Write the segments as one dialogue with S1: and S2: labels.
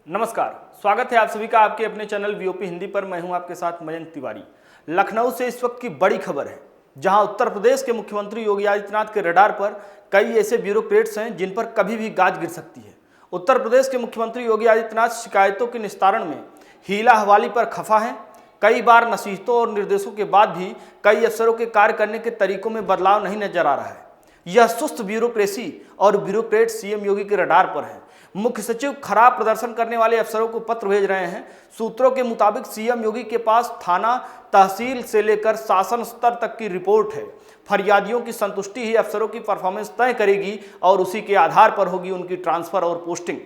S1: नमस्कार, स्वागत है आप सभी का आपके अपने चैनल वीओपी हिंदी पर। मैं हूं आपके साथ मयंक तिवारी। लखनऊ से इस वक्त की बड़ी खबर है, जहां उत्तर प्रदेश के मुख्यमंत्री योगी आदित्यनाथ के रडार पर कई ऐसे ब्यूरोक्रेट्स हैं जिन पर कभी भी गाज गिर सकती है। उत्तर प्रदेश के मुख्यमंत्री योगी आदित्यनाथ शिकायतों के निस्तारण में हीला हवाली पर खफा है। कई बार नसीहतों और निर्देशों के बाद भी कई अफसरों के कार्य करने के तरीकों में बदलाव नहीं नजर आ रहा है। यह सुस्त ब्यूरोक्रेसी और ब्यूरोक्रेट सीएम योगी के रडार पर है। मुख्य सचिव खराब प्रदर्शन करने वाले अफसरों को पत्र भेज रहे हैं। सूत्रों के मुताबिक सीएम योगी के पास थाना, तहसील से लेकर शासन स्तर तक की रिपोर्ट है। फरियादियों की संतुष्टि ही अफसरों की परफॉर्मेंस तय करेगी और उसी के आधार पर होगी उनकी ट्रांसफर और पोस्टिंग।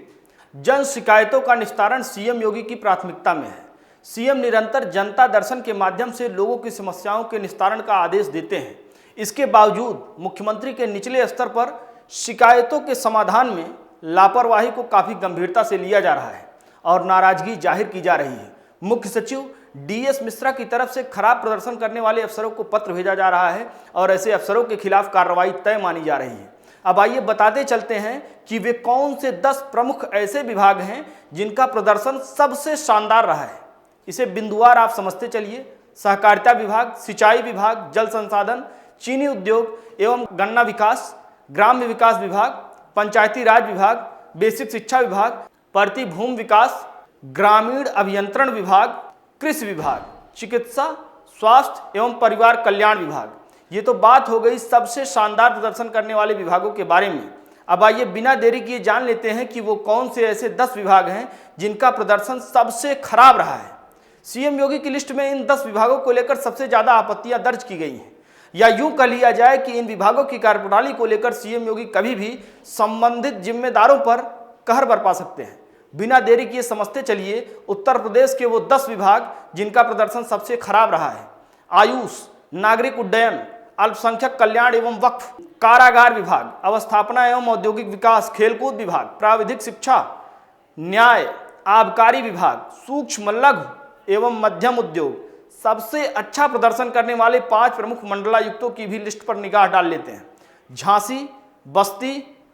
S1: जन शिकायतों का निस्तारण सीएम योगी की प्राथमिकता में है। सीएम निरंतर जनता दर्शन के माध्यम से लोगों की समस्याओं के निस्तारण का आदेश देते हैं। इसके बावजूद मुख्यमंत्री के निचले स्तर पर शिकायतों के समाधान में लापरवाही को काफी गंभीरता से लिया जा रहा है और नाराजगी जाहिर की जा रही है। मुख्य सचिव डीएस मिश्रा की तरफ से खराब प्रदर्शन करने वाले अफसरों को पत्र भेजा जा रहा है और ऐसे अफसरों के खिलाफ कार्रवाई तय मानी जा रही है। अब आइए बताते चलते हैं कि वे कौन से 10 प्रमुख ऐसे विभाग हैं जिनका प्रदर्शन सबसे शानदार रहा है। इसे बिंदुवार आप समझते चलिए। सहकारिता विभाग, सिंचाई विभाग, जल संसाधन, चीनी उद्योग एवं गन्ना विकास, ग्राम्य विकास विभाग, पंचायती राज विभाग, बेसिक शिक्षा विभाग, प्रति भूमि विकास, ग्रामीण अभियंत्रण विभाग, कृषि विभाग, चिकित्सा, स्वास्थ्य एवं परिवार कल्याण विभाग। ये तो बात हो गई सबसे शानदार प्रदर्शन करने वाले विभागों के बारे में। अब आइए बिना देरी किए जान लेते हैं कि वो कौन से ऐसे 10 विभाग हैं जिनका प्रदर्शन सबसे खराब रहा है। सीएम योगी की लिस्ट में इन 10 विभागों को लेकर सबसे ज्यादा आपत्तियां दर्ज की गई हैं, या यूं कह लिया जाए कि इन विभागों की कार्यप्रणाली को लेकर सीएम योगी कभी भी संबंधित जिम्मेदारों पर कहर बरपा सकते हैं। बिना देरी किए समझते चलिए उत्तर प्रदेश के वो 10 विभाग जिनका प्रदर्शन सबसे खराब रहा है। आयुष, नागरिक उड्डयन, अल्पसंख्यक कल्याण एवं वक्फ, कारागार विभाग, अवस्थापना एवं औद्योगिक विकास, खेलकूद विभाग, प्राविधिक शिक्षा, न्याय, आबकारी विभाग, सूक्ष्म लघु एवं मध्यम उद्योग। सबसे अच्छा प्रदर्शन करने वाले 5 प्रमुख मंडलायुक्तों की भी लिस्ट पर निगाह डाल लेते हैं। झांसी, बस्ती,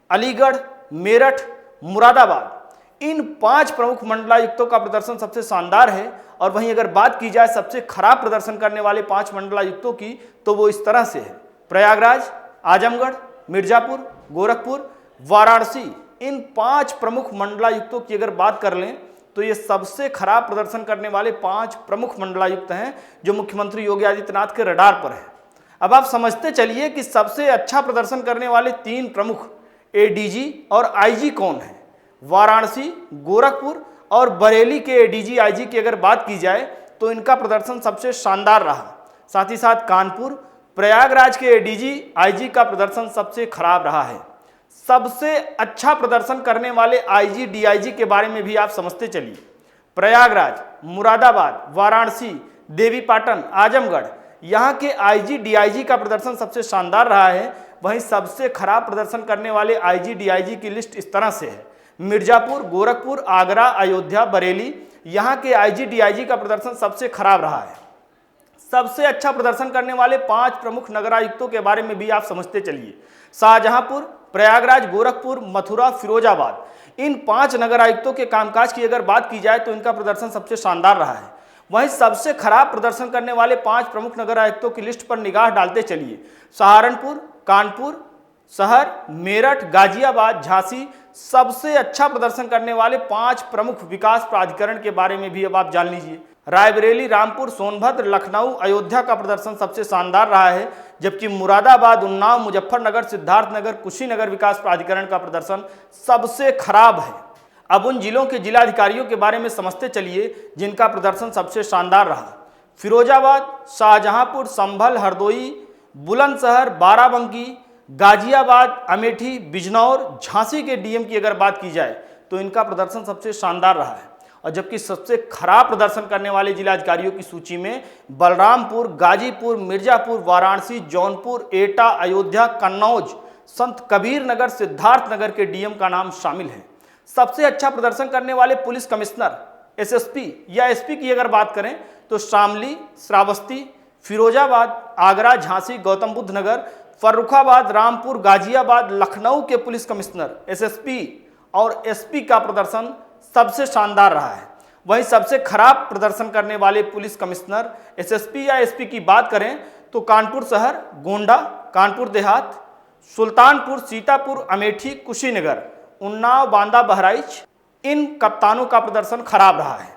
S1: अलीगढ़, मेरठ, मुरादाबाद। इन 5 प्रमुख मंडलायुक्तों का प्रदर्शन सबसे शानदार है। और वहीं अगर बात की जाए सबसे खराब प्रदर्शन करने वाले 5 मंडलायुक्तों की, तो वो इस तरह से है। प्रयागराज, आजमगढ़, मिर्जापुर, गोरखपुर, वाराणसी। इन 5 प्रमुख मंडलायुक्तों की अगर बात कर लें तो ये सबसे खराब प्रदर्शन करने वाले 5 प्रमुख मंडलायुक्त हैं जो मुख्यमंत्री योगी आदित्यनाथ के रडार पर है। अब आप समझते चलिए कि सबसे अच्छा प्रदर्शन करने वाले 3 प्रमुख एडीजी और आईजी कौन हैं। वाराणसी, गोरखपुर और बरेली के एडीजी आईजी की अगर बात की जाए तो इनका प्रदर्शन सबसे शानदार रहा। साथ ही साथ कानपुर, प्रयागराज के एडीजी आईजी का प्रदर्शन सबसे खराब रहा है। सबसे अच्छा प्रदर्शन करने वाले आईजी डीआईजी के बारे में भी आप समझते चलिए। प्रयागराज, मुरादाबाद, वाराणसी, देवीपाटन, आजमगढ़, यहाँ के आईजी डीआईजी का प्रदर्शन सबसे शानदार रहा है। वहीं सबसे खराब प्रदर्शन करने वाले आईजी डीआईजी की लिस्ट इस तरह से है। मिर्जापुर, गोरखपुर, आगरा, अयोध्या, बरेली, यहाँ के आईजी डीआईजी का प्रदर्शन सबसे खराब रहा है। सबसे अच्छा प्रदर्शन करने वाले 5 प्रमुख नगरायुक्तों के बारे में भी आप समझते चलिए। शाहजहांपुर, प्रयागराज, गोरखपुर, मथुरा, फिरोजाबाद। इन 5 नगरायुक्तों के कामकाज की अगर बात की जाए तो इनका प्रदर्शन सबसे शानदार रहा है। वहीं सबसे खराब प्रदर्शन करने वाले 5 प्रमुख नगरायुक्तों की लिस्ट पर निगाह डालते चलिए। सहारनपुर, कानपुर शहर, मेरठ, गाजियाबाद, झांसी। सबसे अच्छा प्रदर्शन करने वाले 5 प्रमुख विकास प्राधिकरण के बारे में भी अब आप जान लीजिए। रायबरेली, रामपुर, सोनभद्र, लखनऊ, अयोध्या का प्रदर्शन सबसे शानदार रहा है, जबकि मुरादाबाद, उन्नाव, मुजफ्फरनगर, सिद्धार्थनगर, कुशीनगर विकास प्राधिकरण का प्रदर्शन सबसे खराब है। अब उन जिलों के जिलाधिकारियों के बारे में समझते चलिए जिनका प्रदर्शन सबसे शानदार रहा। फिरोजाबाद, शाहजहांपुर, संभल, हरदोई, बुलंदशहर, बाराबंकी, गाजियाबाद, अमेठी, बिजनौर, झांसी के डीएम की अगर बात की जाए तो इनका प्रदर्शन सबसे शानदार रहा है। और जबकि सबसे खराब प्रदर्शन करने वाले जिलाधिकारियों की सूची में बलरामपुर, गाजीपुर, मिर्जापुर, वाराणसी, जौनपुर, एटा, अयोध्या, कन्नौज, संत कबीर नगर, सिद्धार्थनगर के डीएम का नाम शामिल है। सबसे अच्छा प्रदर्शन करने वाले पुलिस कमिश्नर, एसएसपी या एसपी की अगर बात करें तो शामली, श्रावस्ती, फिरोजाबाद, आगरा, झांसी, गौतम बुद्ध नगर, फर्रुखाबाद, रामपुर, गाजियाबाद, लखनऊ के पुलिस कमिश्नर, एसएसपी और एसपी का प्रदर्शन सबसे शानदार रहा है। वहीं सबसे खराब प्रदर्शन करने वाले पुलिस कमिश्नर, एसएसपी या एसपी की बात करें तो कानपुर शहर, गोंडा, कानपुर देहात, सुल्तानपुर, सीतापुर, अमेठी, कुशीनगर, उन्नाव, बांदा, बहराइच, इन कप्तानों का प्रदर्शन खराब रहा है।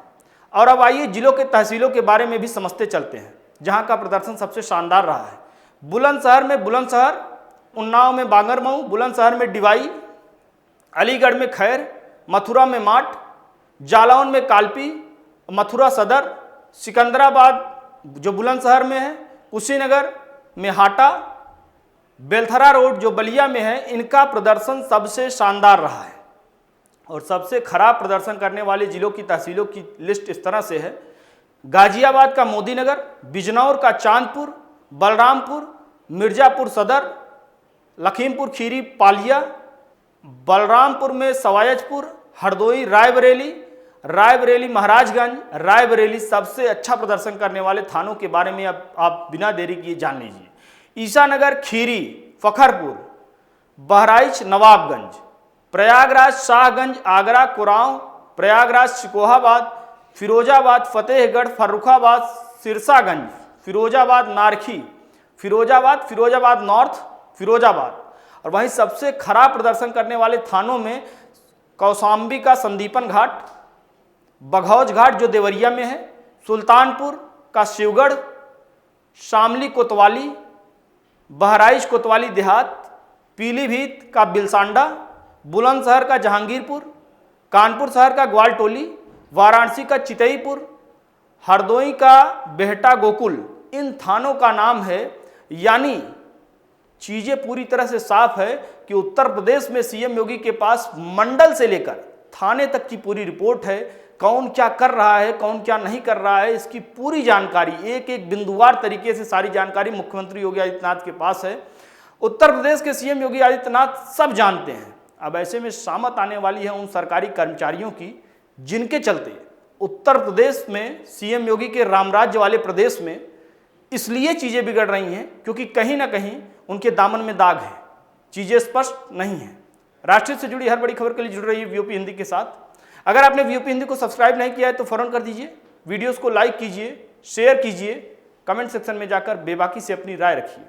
S1: और अब आइए जिलों के तहसीलों के बारे में भी समझते चलते हैं, जहां का प्रदर्शन सबसे शानदार रहा है। बुलंदशहर में बुलंदशहर, उन्नाव में बांगरमऊ, बुलंदशहर में डिवाई, अलीगढ़ में खैर, मथुरा में माठ, जालौन में कालपी, मथुरा सदर, सिकंदराबाद जो बुलंदशहर में है, कुशीनगर में हाटा, बेलथरा रोड जो बलिया में है, इनका प्रदर्शन सबसे शानदार रहा है। और सबसे खराब प्रदर्शन करने वाले जिलों की तहसीलों की लिस्ट इस तरह से है: गाजियाबाद का मोदीनगर, बिजनौर का चांदपुर, बलरामपुर, मिर्जापुर सदर, लखीमपुर खीरी पालिया, बलरामपुर में सवायजपुर, हरदोई, रायबरेली, रायबरेली महाराजगंज, रायबरेली। सबसे अच्छा प्रदर्शन करने वाले थानों के बारे में अब आप बिना देरी किए जान लीजिए: ईसानगर, खीरी, फखरपुर, बहराइच, नवाबगंज, प्रयागराज, शाहगंज, आगरा, कुरांव, प्रयागराज, शिकोहाबाद, फिरोजाबाद, फतेहगढ़, फर्रुखाबाद, सिरसागंज, फिरोजाबाद, नारखी, फिरोजाबाद नॉर्थ, फिरोजाबाद। और वहीं सबसे खराब प्रदर्शन करने वाले थानों में कौशाम्बी का संदीपन घाट, बघौज घाट जो देवरिया में है, सुल्तानपुर का शिवगढ़, शामली कोतवाली, बहराइच कोतवाली देहात, पीलीभीत का बिलसांडा, बुलंदशहर का जहांगीरपुर, कानपुर शहर का ग्वालटोली, वाराणसी का चितईपुर, हरदोई का बेहटा गोकुल। इन थानों का नाम है। यानी चीजें पूरी तरह से साफ है कि उत्तर प्रदेश में सीएम योगी के पास मंडल से लेकर थाने तक की पूरी रिपोर्ट है। कौन क्या कर रहा है, कौन क्या नहीं कर रहा है, इसकी पूरी जानकारी, एक एक बिंदुवार तरीके से सारी जानकारी मुख्यमंत्री योगी आदित्यनाथ के पास है। उत्तर प्रदेश के सीएम योगी आदित्यनाथ सब जानते हैं। अब ऐसे में शामत आने वाली है उन सरकारी कर्मचारियों की जिनके चलते उत्तर प्रदेश में सीएम योगी के रामराज्य वाले प्रदेश में इसलिए चीजें बिगड़ रही हैं क्योंकि कहीं ना कहीं उनके दामन में दाग है, चीजें स्पष्ट नहीं है। राष्ट्रीय से जुड़ी हर बड़ी खबर के लिए जुड़ रही है वीओपी हिंदी के साथ। अगर आपने वीओपी हिंदी को सब्सक्राइब नहीं किया है तो फौरन कर दीजिए, वीडियोस को लाइक कीजिए, शेयर कीजिए, कमेंट सेक्शन में जाकर बेबाकी से अपनी राय रखिए।